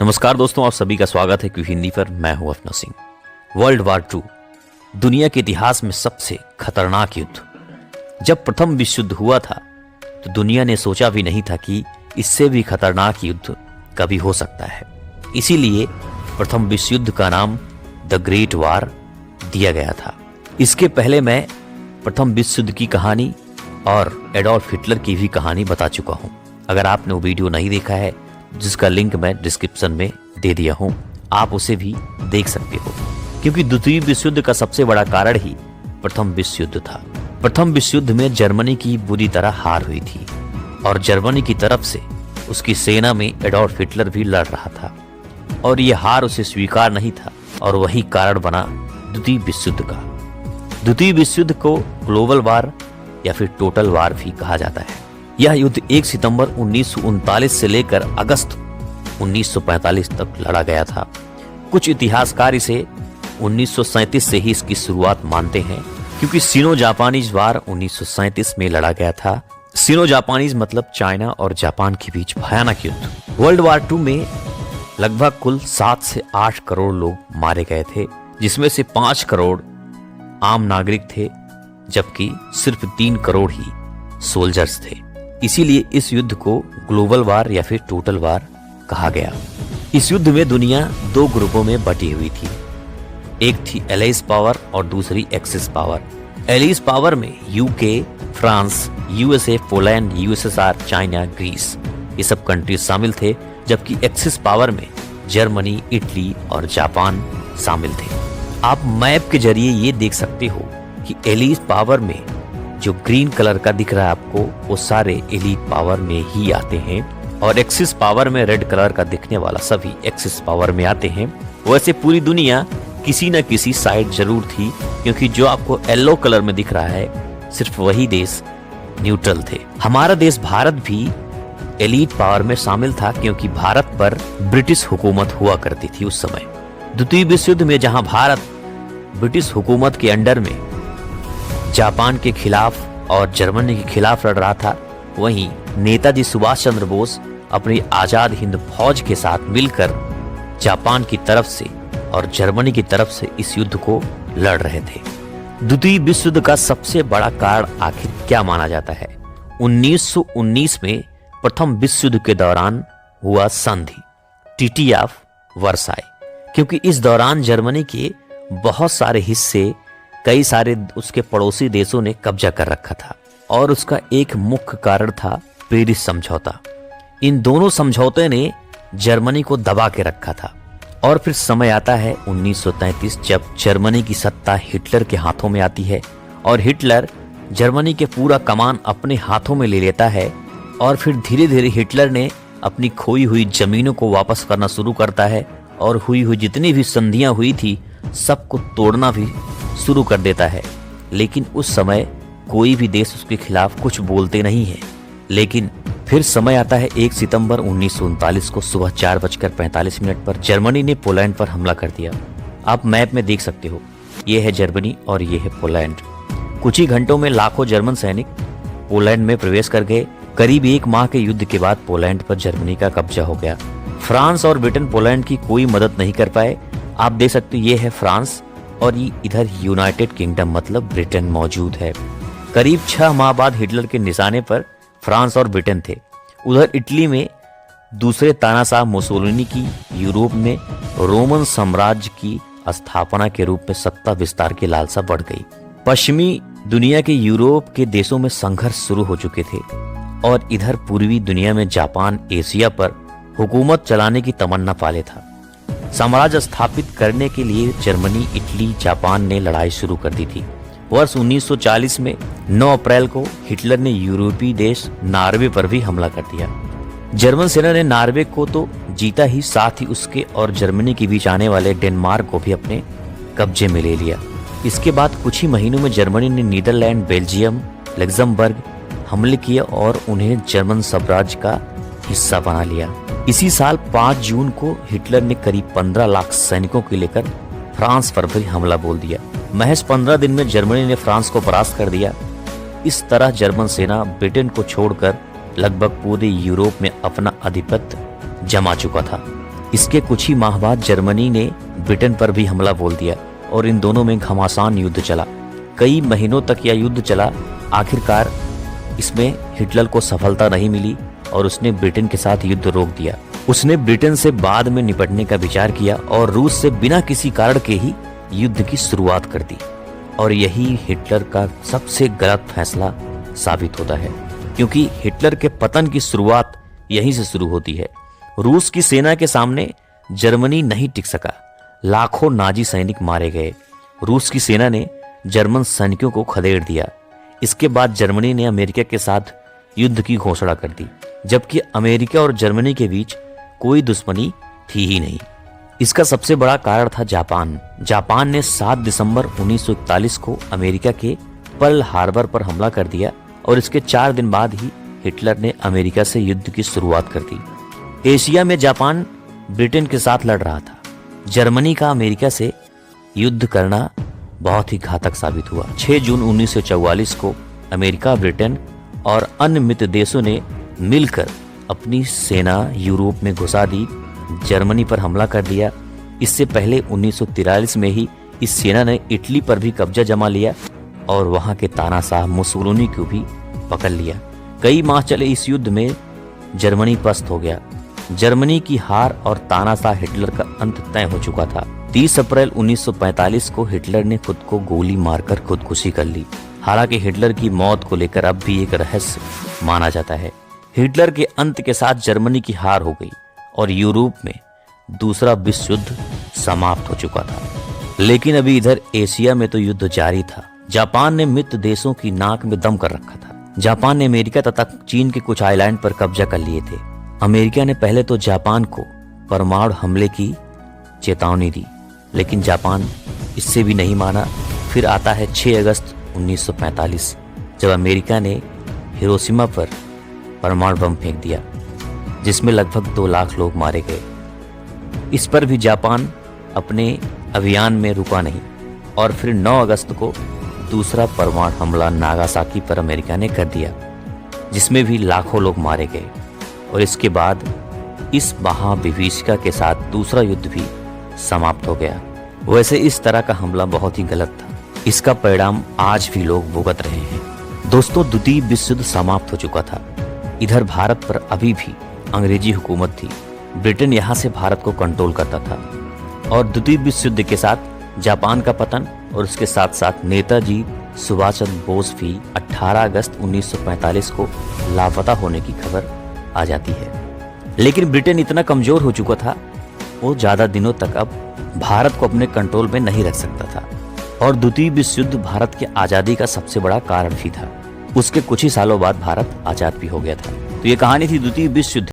नमस्कार दोस्तों, आप सभी का स्वागत है क्यों हिंदी पर। मैं हूं अफना सिंह। वर्ल्ड वार 2 दुनिया के इतिहास में सबसे खतरनाक युद्ध। जब प्रथम विश्व युद्ध हुआ था तो दुनिया ने सोचा भी नहीं था कि इससे भी खतरनाक युद्ध कभी हो सकता है। इसीलिए प्रथम विश्व युद्ध का नाम द ग्रेट वार दिया गया था। इसके पहले मैं प्रथम विश्व युद्ध की कहानी और एडोल्फ हिटलर की भी कहानी बता चुका हूं। अगर आपने वो वीडियो नहीं देखा है, जिसका लिंक मैं डिस्क्रिप्शन में दे दिया हूं, आप उसे भी देख सकते हो, क्योंकि द्वितीय विश्व युद्ध का सबसे बड़ा कारण ही प्रथम विश्व युद्ध था। प्रथम विश्व युद्ध में जर्मनी की बुरी तरह हार हुई थी और जर्मनी की तरफ से उसकी सेना में एडोल्फ हिटलर भी लड़ रहा था और यह हार उसे स्वीकार नहीं था और वही कारण बना द्वितीय विश्व युद्ध का। द्वितीय विश्व युद्ध को ग्लोबल वार या फिर टोटल वार भी कहा जाता है। यह युद्ध 1 सितंबर 1939 से लेकर अगस्त 1945 तक लड़ा गया था। कुछ इतिहासकार इसे 1937 से ही इसकी शुरुआत मानते हैं, क्योंकि सिनो जापानीज वार 1937 में लड़ा गया था। सिनो जापानीज मतलब चाइना और जापान के बीच भयानक युद्ध। वर्ल्ड वार 2 में लगभग कुल 7 से 8 करोड़ लोग मारे गए थे, जिसमें से 5 करोड़ आम नागरिक थे, जबकि सिर्फ 3 करोड़ ही सोल्जर्स थे। इसीलिए इस युद्ध को ग्लोबल वार या फिर टोटल वार कहा गया। इस युद्ध में दुनिया 2 ग्रुपों में बटी हुई थी। एक थी एलाइज पावर और दूसरी एक्सिस पावर। एलाइज पावर में UK, France, USA, Poland, USSR, China, Greece ये सब कंट्रीज शामिल थे, जबकि एक्सिस पावर में जर्मनी, इटली और जापान शामिल थे। आप मैप के जरिए ये देख सकते हो कि एलाइज पावर में जो ग्रीन कलर का दिख रहा है आपको, वो सारे एलीट पावर में ही आते हैं, और एक्सिस पावर में रेड कलर का दिखने वाला सभी एक्सिस पावर में आते हैं। वैसे पूरी दुनिया किसी न किसी साइड जरूर थी, क्योंकि जो आपको येलो कलर में दिख रहा है सिर्फ वही देश न्यूट्रल थे। हमारा देश भारत भी एलीट पावर में शामिल था, क्योंकि भारत पर ब्रिटिश हुकूमत हुआ करती थी उस समय। द्वितीय विश्व युद्ध में जहां भारत ब्रिटिश हुकूमत के अंडर में जापान के खिलाफ और जर्मनी के खिलाफ लड़ रहा था, वहीं नेताजी सुभाष चंद्र बोस अपनी आजाद हिंद फौज के साथ मिलकर जापान की तरफ से और जर्मनी की तरफ से इस युद्ध को लड़ रहे थे। द्वितीय विश्व युद्ध का सबसे बड़ा कारण आखिर क्या माना जाता है? 1919 में प्रथम विश्व युद्ध के दौरान हुआ संधि, ट्रीटी ऑफ वर्साई, क्योंकि इस दौरान जर्मनी के बहुत सारे हिस्से कई सारे उसके पड़ोसी देशों ने कब्जा कर रखा था, और उसका एक मुख्य कारण था पेरिस समझौता। इन दोनों समझौते ने जर्मनी को दबा के रखा था। और फिर समय आता है 1933, जब जर्मनी की सत्ता हिटलर के हाथों में आती है और हिटलर जर्मनी के पूरा कमान अपने हाथों में ले लेता है। और फिर धीरे धीरे हिटलर ने अपनी खोई हुई जमीनों को वापस करना शुरू करता है और हुई हुई जितनी भी संधियां हुई थी सबको तोड़ना भी शुरू कर देता है। लेकिन उस समय कोई भी देश उसके खिलाफ कुछ बोलते नहीं है। लेकिन फिर समय आता है 1 सितंबर 1939 को सुबह 4:45 पर जर्मनी ने पोलैंड पर हमला कर दिया। आप मैप में देख सकते हो, ये है जर्मनी और ये है पोलैंड। कुछ ही घंटों में लाखों जर्मन सैनिक पोलैंड में प्रवेश कर गए। करीब 1 माह के युद्ध के बाद पोलैंड पर जर्मनी का कब्जा हो गया। फ्रांस और ब्रिटेन पोलैंड की कोई मदद नहीं कर पाए। आप देख सकते, ये है फ्रांस और ये इधर यूनाइटेड किंगडम मतलब ब्रिटेन मौजूद है। करीब 6 माह बाद हिटलर के निशाने पर फ्रांस और ब्रिटेन थे। उधर इटली में दूसरे तानाशाह मुसोलिनी की यूरोप में रोमन साम्राज्य की स्थापना के रूप में सत्ता विस्तार की लालसा बढ़ गई। पश्चिमी दुनिया के यूरोप के देशों में संघर्ष शुरू हो चुके थे और इधर पूर्वी दुनिया में जापान एशिया पर हुकूमत चलाने की तमन्ना पाले था। साम्राज्य स्थापित करने के लिए जर्मनी, इटली, जापान ने लड़ाई शुरू कर दी थी। वर्ष 1940 में 9 अप्रैल को हिटलर ने यूरोपीय देश नॉर्वे पर भी हमला कर दिया। जर्मन सेना ने नॉर्वे को तो जीता ही, साथ ही उसके और जर्मनी के बीच आने वाले डेनमार्क को भी अपने कब्जे में ले लिया। इसके बाद कुछ ही महीनों में जर्मनी ने नीदरलैंड, बेल्जियम, लग्जमबर्ग हमले किए और उन्हें जर्मन साम्राज्य का हिस्सा बना लिया। इसी साल 5 जून को हिटलर ने करीब 15 लाख सैनिकों को लेकर फ्रांस पर भी हमला बोल दिया। महज 15 दिन में जर्मनी ने फ्रांस को परास्त कर दिया। इस तरह जर्मन सेना ब्रिटेन को छोड़कर लगभग पूरे यूरोप में अपना आधिपत्य जमा चुका था। इसके कुछ ही माह बाद जर्मनी ने ब्रिटेन पर भी हमला बोल दिया और इन दोनों में घमासान युद्ध चला। कई महीनों तक यह युद्ध चला। आखिरकार इसमें हिटलर को सफलता नहीं मिली और उसने ब्रिटेन के साथ युद्ध रोक दिया। उसने ब्रिटेन से बाद में निपटने का विचार किया और रूस से बिना किसी कारण के ही युद्ध की शुरुआत कर दी। और यही हिटलर का सबसे गलत फैसला साबित होता है, क्योंकि हिटलर के पतन की शुरुआत यहीं से शुरू होती है। रूस की सेना के सामने जर्मनी नहीं टिक सका। लाखों नाजी सैनिक मारे गए। रूस की सेना ने जर्मन सैनिकों को खदेड़ दिया। इसके बाद जर्मनी ने अमेरिका के साथ युद्ध की घोषणा कर दी, जबकि अमेरिका और जर्मनी के बीच कोई दुश्मनी थी ही नहीं। इसका सबसे बड़ा कारण था जापान। जापान ने 7 दिसंबर 1941 को अमेरिका के पर्ल हार्बर पर हमला कर दिया और इसके 4 दिन बाद ही हिटलर ने अमेरिका से युद्ध की शुरुआत कर दी। एशिया में जापान ब्रिटेन के साथ लड़ रहा था। जर्मनी का अमेरिका से युद्ध करना बहुत ही घातक साबित हुआ। 6 जून 1944 को अमेरिका, ब्रिटेन और अन्य मित्र देशों ने मिलकर अपनी सेना यूरोप में घुसा दी, जर्मनी पर हमला कर दिया। इससे पहले 1943 में ही इस सेना ने इटली पर भी कब्जा जमा लिया और वहां के तानाशाह मुसोलिनी को भी पकड़ लिया। कई माह चले इस युद्ध में जर्मनी पस्त हो गया। जर्मनी की हार और तानाशाह हिटलर का अंत तय हो चुका था। 30 अप्रैल 1945 को हिटलर ने खुद को गोली मारकर खुदकुशी कर ली। हालांकि हिटलर की मौत को लेकर अब भी एक रहस्य माना जाता है। हिटलर के अंत के साथ जर्मनी की हार हो गई और यूरोप में दूसरा विश्व युद्ध समाप्त हो चुका था। लेकिन अभी इधर एशिया में तो युद्ध जारी था। जापान ने मित्र देशों की नाक में दम कर रखा था। जापान ने अमेरिका तथा चीन के कुछ आइलैंड पर कब्जा कर लिए थे। अमेरिका ने पहले तो जापान को परमाणु हमले की चेतावनी दी, लेकिन जापान इससे भी नहीं माना। फिर आता है 6 अगस्त 1945, जब अमेरिका ने हिरोशिमा पर परमाणु बम फेंक दिया, जिसमें लगभग 2 लाख लोग मारे गए। इस पर भी जापान अपने अभियान में रुका नहीं और फिर 9 अगस्त को दूसरा परमाणु हमला नागासाकी पर अमेरिका ने कर दिया, जिसमें भी लाखों लोग मारे गए। और इसके बाद इस महाविभीषिका के साथ दूसरा युद्ध भी समाप्त हो गया। वैसे इस तरह का हमला बहुत ही गलत था। इसका परिणाम आज भी लोग भुगत रहे हैं। दोस्तों, द्वितीय विश्व युद्ध समाप्त हो चुका था। इधर भारत पर अभी भी अंग्रेजी हुकूमत थी। ब्रिटेन यहाँ से भारत को कंट्रोल करता था और द्वितीय विश्व युद्ध के साथ जापान का पतन और उसके साथ साथ नेताजी सुभाष चंद्र बोस भी 18 अगस्त 1945 को लापता होने की खबर आ जाती है। लेकिन ब्रिटेन इतना कमजोर हो चुका था, वो ज्यादा दिनों तक अब भारत को अपने कंट्रोल में नहीं रख सकता था और द्वितीय विश्व युद्ध भारत की आजादी का सबसे बड़ा कारण भी था। उसके कुछ ही सालों बाद भारत आजाद भी हो गया था। तो ये कहानी थी द्वितीय विश्व युद्ध